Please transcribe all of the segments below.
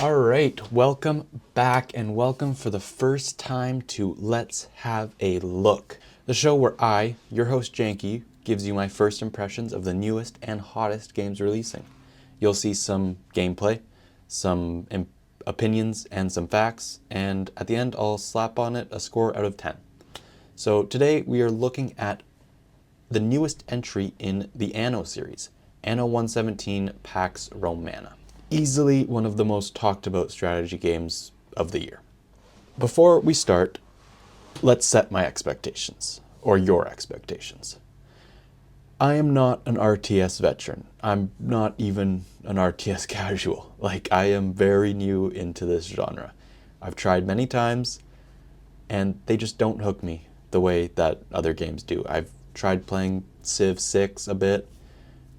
All right, welcome back and welcome for the first time to Let's Have a Look, the show where I, your host Janky, gives you my first impressions of the newest and hottest games releasing. You'll see some gameplay, some opinions, and some facts, and at the end I'll slap on it a score out of 10. So today we are looking at the newest entry in the Anno series, Anno 117 Pax Romana. Easily one of the most talked about strategy games of the year. Before we start, let's set my expectations, or your expectations. I am not an RTS veteran. I'm not even an RTS casual. I am very new into this genre. I've tried many times, and they just don't hook me the way that other games do. I've tried playing Civ 6 a bit,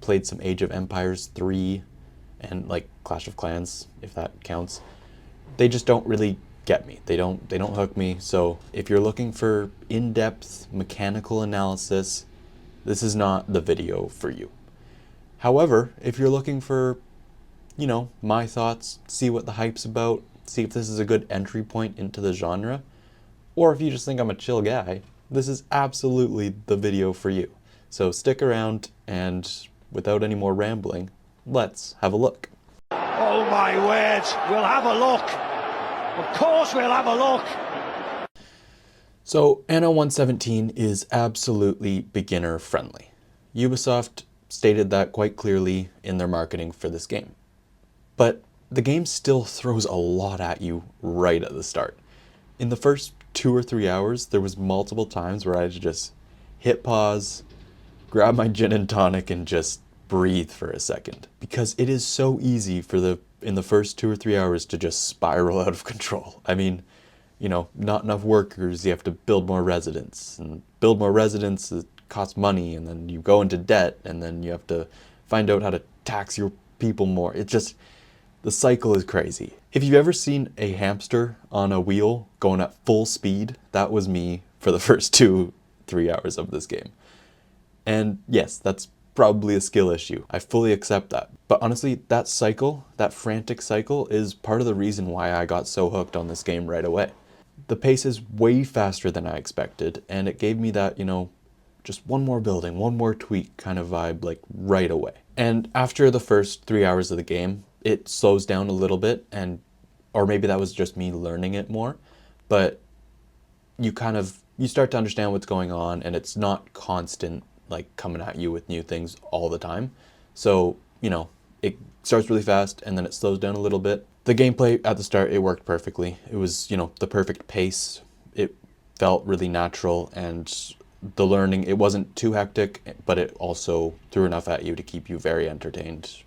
played some Age of Empires 3, and Clash of Clans, if that counts. They just don't really get me. They don't hook me. So if you're looking for in-depth mechanical analysis, this is not the video for you. However, if you're looking for, my thoughts, see what the hype's about, see if this is a good entry point into the genre, or if you just think I'm a chill guy, this is absolutely the video for you. So stick around, and without any more rambling, let's have a look. Oh my word, we'll have a look. Of course we'll have a look. So Anno 117 is absolutely beginner friendly. Ubisoft stated that quite clearly in their marketing for this game. But the game still throws a lot at you right at the start. In the first 2 or 3 hours, there was multiple times where I had to just hit pause, grab my gin and tonic, and just breathe for a second, because it is so easy in the first 2 or 3 hours to just spiral out of control. I mean, not enough workers, you have to build more residents, and build more residents, it costs money, and then you go into debt, and then you have to find out how to tax your people more. The cycle is crazy. If you've ever seen a hamster on a wheel going at full speed, that was me for the first 2-3 hours of this game. And yes, that's probably a skill issue. I fully accept that. But honestly, that cycle, that frantic cycle, is part of the reason why I got so hooked on this game right away. The pace is way faster than I expected, and it gave me that, just one more building, one more tweak kind of vibe, right away. And after the first 3 hours of the game, it slows down a little bit, or maybe that was just me learning it more, but you start to understand what's going on, and it's not constant, coming at you with new things all the time. So, it starts really fast and then it slows down a little bit. The gameplay at the start, it worked perfectly. It was, the perfect pace. It felt really natural, and the learning, it wasn't too hectic, but it also threw enough at you to keep you very entertained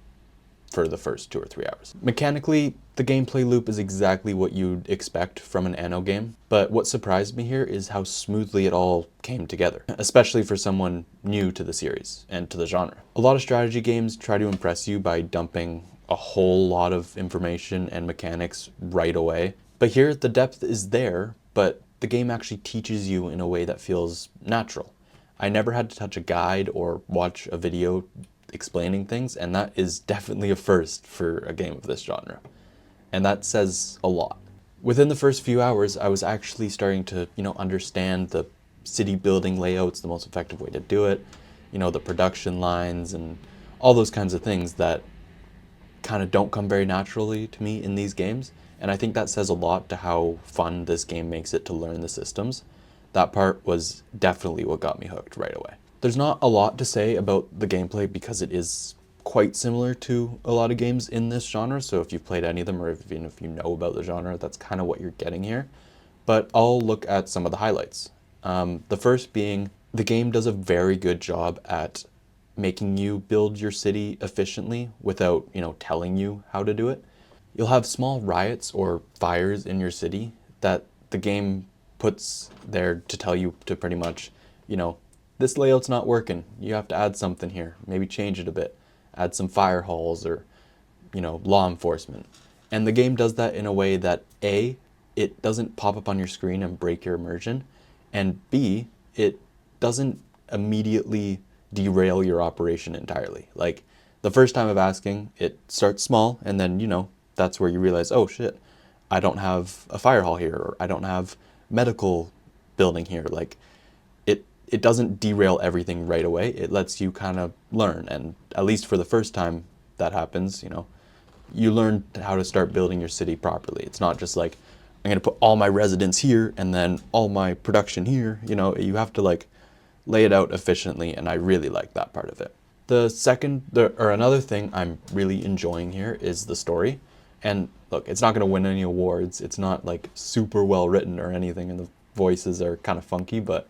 for the first 2 or 3 hours. Mechanically, the gameplay loop is exactly what you'd expect from an Anno game, but what surprised me here is how smoothly it all came together, especially for someone new to the series and to the genre. A lot of strategy games try to impress you by dumping a whole lot of information and mechanics right away, but here the depth is there, but the game actually teaches you in a way that feels natural. I never had to touch a guide or watch a video explaining things, and that is definitely a first for a game of this genre. And that says a lot. Within the first few hours, I was actually starting to, understand the city building layouts, the most effective way to do it, the production lines, and all those kinds of things that kind of don't come very naturally to me in these games. And I think that says a lot to how fun this game makes it to learn the systems. That part was definitely what got me hooked right away. There's not a lot to say about the gameplay because it is quite similar to a lot of games in this genre, so if you've played any of them, or even if you know about the genre, that's kind of what you're getting here. But I'll look at some of the highlights. The first being, the game does a very good job at making you build your city efficiently without, telling you how to do it. You'll have small riots or fires in your city that the game puts there to tell you to pretty much, this layout's not working. You have to add something here. Maybe change it a bit. Add some fire halls or, law enforcement. And the game does that in a way that A, it doesn't pop up on your screen and break your immersion, and B, it doesn't immediately derail your operation entirely. The first time of asking, it starts small, and then, that's where you realize, oh shit, I don't have a fire hall here, or I don't have medical building here. Like, it doesn't derail everything right away. It lets you kind of learn, and at least for the first time that happens, you learn how to start building your city properly. It's not just like, I'm going to put all my residents here and then all my production here. You have to like lay it out efficiently, and I really like that part of it. Another thing I'm really enjoying here is the story. And look, it's not going to win any awards. It's not like super well written or anything, and the voices are kind of funky, but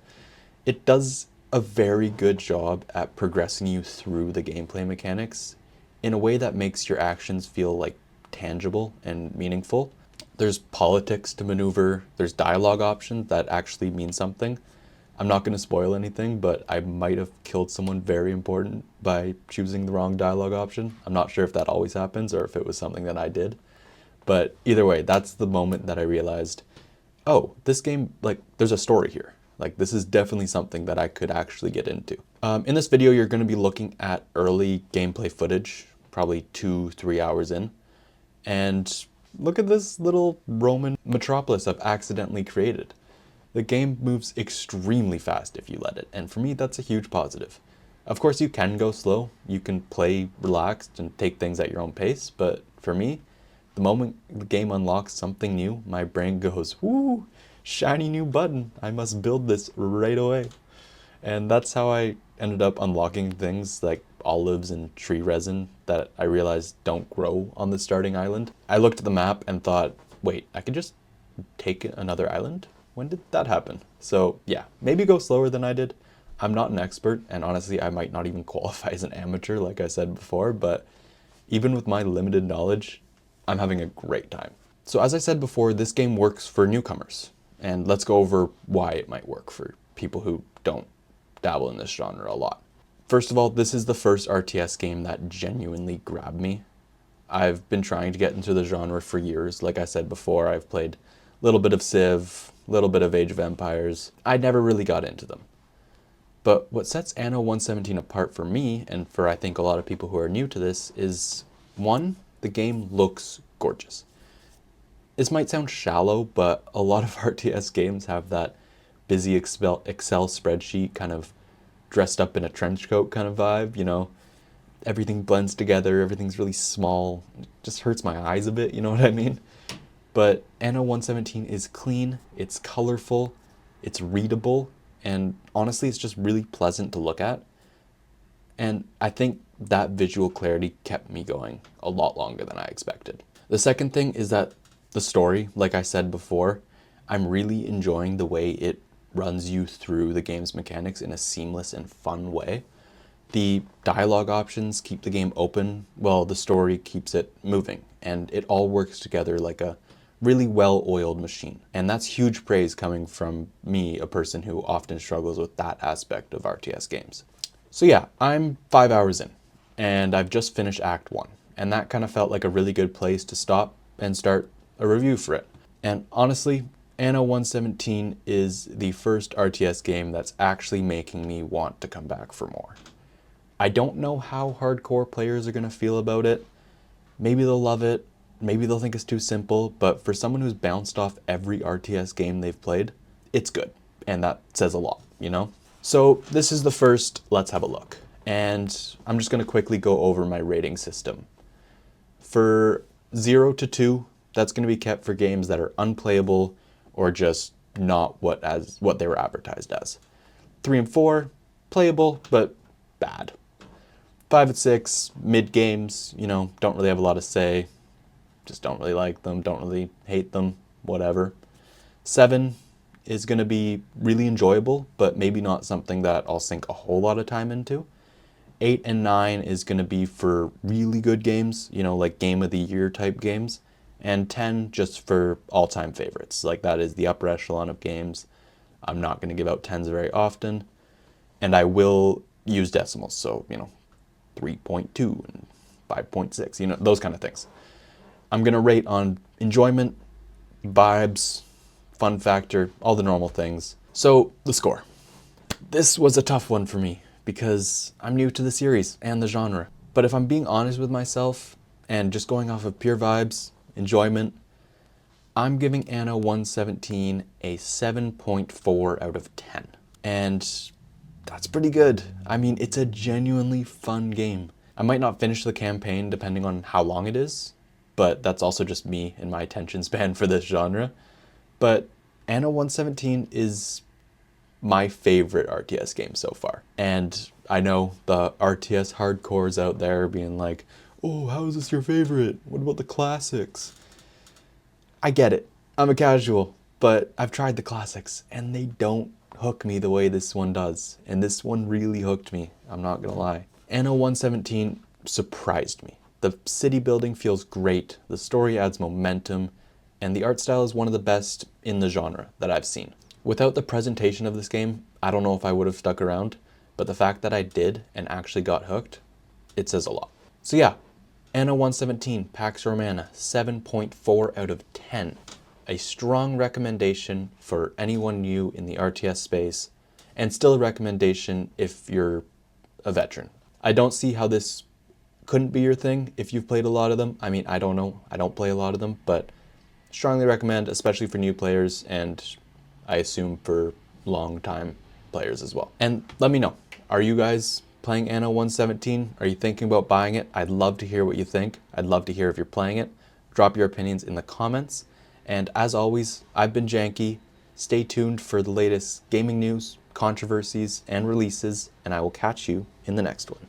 it does a very good job at progressing you through the gameplay mechanics in a way that makes your actions feel like tangible and meaningful. There's politics to maneuver, there's dialogue options that actually mean something. I'm not going to spoil anything, but I might have killed someone very important by choosing the wrong dialogue option. I'm not sure if that always happens or if it was something that I did. But either way, that's the moment that I realized, oh, this game, like, there's a story here. Like, this is definitely something that I could actually get into. In this video, you're going to be looking at early gameplay footage, probably 2-3 hours in. And look at this little Roman metropolis I've accidentally created. The game moves extremely fast if you let it, and for me, that's a huge positive. Of course, you can go slow. You can play relaxed and take things at your own pace, but for me, the moment the game unlocks something new, my brain goes, woo, shiny new button. I must build this right away. And that's how I ended up unlocking things like olives and tree resin that I realized don't grow on the starting island. I looked at the map and thought, wait, I could just take another island? When did that happen? So yeah, maybe go slower than I did. I'm not an expert, and honestly, I might not even qualify as an amateur, like I said before, but even with my limited knowledge, I'm having a great time. So as I said before, this game works for newcomers, and let's go over why it might work for people who don't dabble in this genre a lot. First of all, this is the first RTS game that genuinely grabbed me. I've been trying to get into the genre for years. Like I said before, I've played a little bit of Civ, a little bit of Age of Empires. I never really got into them. But what sets Anno 117 apart for me, and for I think a lot of people who are new to this, is one, the game looks gorgeous. This might sound shallow, but a lot of RTS games have that busy Excel spreadsheet kind of dressed up in a trench coat kind of vibe, everything blends together, everything's really small, it just hurts my eyes a bit, you know what I mean? But Anno 117 is clean, it's colorful, it's readable, and honestly, it's just really pleasant to look at. And I think that visual clarity kept me going a lot longer than I expected. The second thing is that the story, like I said before, I'm really enjoying the way it runs you through the game's mechanics in a seamless and fun way. The dialogue options keep the game open, while the story keeps it moving, and it all works together like a really well-oiled machine. And that's huge praise coming from me, a person who often struggles with that aspect of RTS games. So yeah, I'm 5 hours in, and I've just finished Act 1, and that kind of felt like a really good place to stop and start a review for it. And honestly, Anno 117 is the first RTS game that's actually making me want to come back for more. I don't know how hardcore players are going to feel about it. Maybe they'll love it, maybe they'll think it's too simple, but for someone who's bounced off every RTS game they've played, it's good, and that says a lot, So this is the first Let's Have a Look, and I'm just going to quickly go over my rating system. For 0 to 2, that's going to be kept for games that are unplayable or just not what they were advertised as. 3 and 4, playable, but bad. 5 and 6, mid games, don't really have a lot to say. Just don't really like them, don't really hate them, whatever. 7 is going to be really enjoyable, but maybe not something that I'll sink a whole lot of time into. 8 and 9 is going to be for really good games, like Game of the Year type games. And 10 just for all-time favorites. Like, that is the upper echelon of games. I'm not going to give out 10s very often. And I will use decimals, so, 3.2 and 5.6, those kind of things. I'm going to rate on enjoyment, vibes, fun factor, all the normal things. So, the score. This was a tough one for me because I'm new to the series and the genre. But if I'm being honest with myself and just going off of pure vibes, enjoyment, I'm giving Anno 117 a 7.4 out of 10. And that's pretty good. I mean, it's a genuinely fun game. I might not finish the campaign depending on how long it is, but that's also just me and my attention span for this genre. But Anno 117 is my favorite RTS game so far. And I know the RTS hardcores out there being like, oh, how is this your favorite? What about the classics? I get it. I'm a casual, but I've tried the classics and they don't hook me the way this one does. And this one really hooked me, I'm not gonna lie. Anno 117 surprised me. The city building feels great, the story adds momentum, and the art style is one of the best in the genre that I've seen. Without the presentation of this game, I don't know if I would have stuck around, but the fact that I did and actually got hooked, it says a lot. So yeah, Anno 117 Pax Romana, 7.4 out of 10. A strong recommendation for anyone new in the RTS space, and still a recommendation if you're a veteran. I don't see how this couldn't be your thing if you've played a lot of them. I mean, I don't know, I don't play a lot of them, but strongly recommend, especially for new players, and I assume for long-time players as well. And let me know, are you guys playing Anno 117? Are you thinking about buying it? I'd love to hear what you think. I'd love to hear if you're playing it. Drop your opinions in the comments. And as always, I've been Janky. Stay tuned for the latest gaming news, controversies, and releases, and I will catch you in the next one.